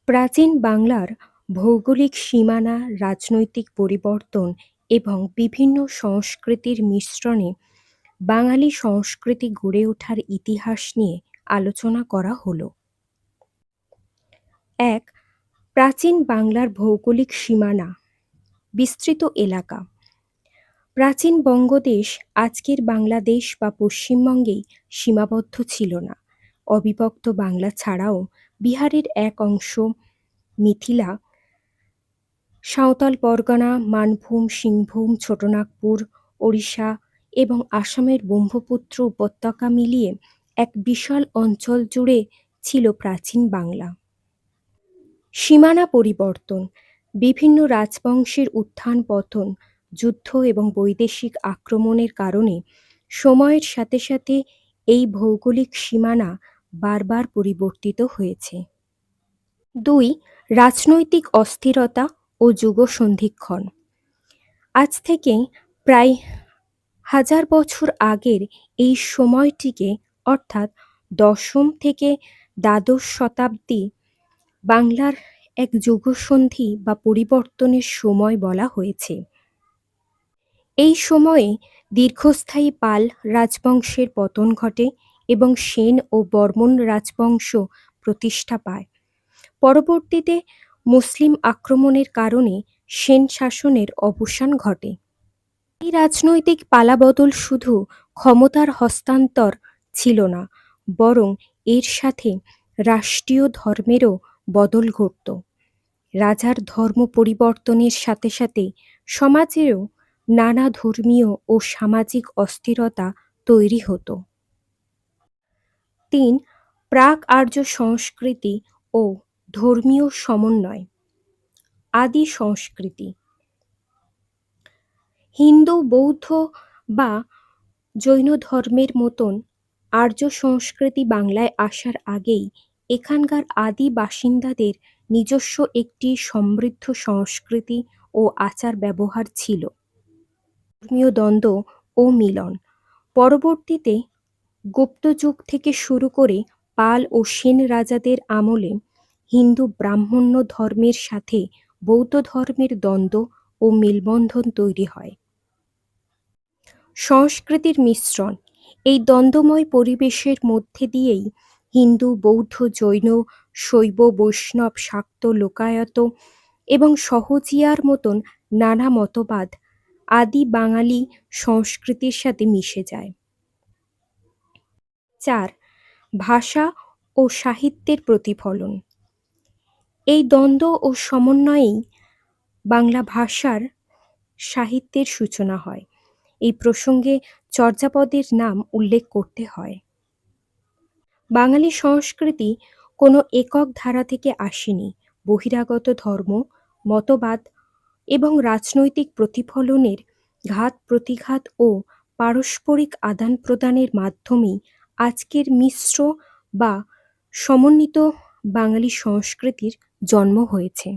প্রাচীন বাংলার ভৌগোলিক সীমানা, রাজনৈতিক পরিবর্তন এবং বিভিন্ন সংস্কৃতির মিশ্রণে বাঙালি সংস্কৃতি গড়ে ওঠার ইতিহাস নিয়ে আলোচনা করা হলো। ১. প্রাচীন বাংলার ভৌগোলিক সীমানা। বিস্তৃত এলাকা। প্রাচীন বঙ্গদেশ আজকের বাংলাদেশ বা পশ্চিমবঙ্গেই সীমাবদ্ধ ছিল না। অবিভক্ত বাংলা ছাড়াও বিহারের এক অংশ, মিথিলা, সাঁওতাল পরগনা, মানভূম, সিংভূম, ছোটনাগপুর, ওড়িশা এবং আসামের ব্রহ্মপুত্র উপত্যকা মিলিয়ে এক বিশাল অঞ্চল জুড়ে ছিল প্রাচীন বাংলা। সীমানা পরিবর্তন। বিভিন্ন রাজবংশের উত্থান পতন, যুদ্ধ এবং বৈদেশিক আক্রমণের কারণে সময়ের সাথে সাথে এই ভৌগোলিক সীমানা বারবার পরিবর্তিত হয়েছে। ২. রাজনৈতিক অস্থিরতা ও যুগসন্ধিক্ষণ। আজ থেকে প্রায় ১০০০ বছর আগের এই সময়টিকে অর্থাৎ দশম থেকে দ্বাদশ শতাব্দী বাংলার এক যুগসন্ধি বা পরিবর্তনের সময় বলা হয়েছে। এই সময়ে দীর্ঘস্থায়ী পাল রাজবংশের পতন ঘটে এবং সেন ও বর্মন রাজবংশ প্রতিষ্ঠা পায়। পরবর্তীতে মুসলিম আক্রমণের কারণে সেন শাসনের অবসান ঘটে। এই রাজনৈতিক পালাবদল শুধু ক্ষমতার হস্তান্তর ছিল না, বরং এর সাথে রাষ্ট্রীয় ধর্মেরও বদল ঘটত। রাজার ধর্ম পরিবর্তনের সাথে সাথে সমাজেও নানা ধর্মীয় ও সামাজিক অস্থিরতা তৈরি হতো। ৩. প্রাক আর্য সংস্কৃতি ও ধর্মীয় সমন্বয়। আদি সংস্কৃতি। হিন্দু, বৌদ্ধ বা জৈন ধর্মের মতন আর্য সংস্কৃতি বাংলায় আসার আগেই এখানকার আদি বাসিন্দাদের নিজস্ব একটি সমৃদ্ধ সংস্কৃতি ও আচার ব্যবহার ছিল। ধর্মীয় দ্বন্দ্ব ও মিলন। পরবর্তীতে গুপ্ত যুগ থেকে শুরু করে পাল ও সেন রাজাদের আমলে হিন্দু ব্রাহ্মণ্য ধর্মের সাথে বৌদ্ধ ধর্মের দ্বন্দ্ব ও মেলবন্ধন তৈরি হয়। সংস্কৃতির মিশ্রণ। এই দ্বন্দ্বময় পরিবেশের মধ্যে দিয়েই হিন্দু, বৌদ্ধ, জৈন, শৈব, বৈষ্ণব, শাক্ত, লোকায়ত এবং সহজিয়ার মতন নানা মতবাদ আদি বাঙালি সংস্কৃতির সাথে মিশে যায়। ৪. ভাষা ও সাহিত্যের প্রতিফলন। এই দ্বন্দ্ব ও সমন্বয়েই বাংলা ভাষার সাহিত্যের সূচনা হয়। এই প্রসঙ্গে চর্যাপদের নাম উল্লেখ করতে হয়। বাঙালি সংস্কৃতি কোনো একক ধারা থেকে আসেনি। বহিরাগত ধর্ম, মতবাদ এবং রাজনৈতিক প্রতিফলনের ঘাত প্রতিঘাত ও পারস্পরিক আদান প্রদানের মাধ্যমেই আজকের মিশ্র বা সমন্বিত বাঙালি সংস্কৃতির জন্ম হয়েছে।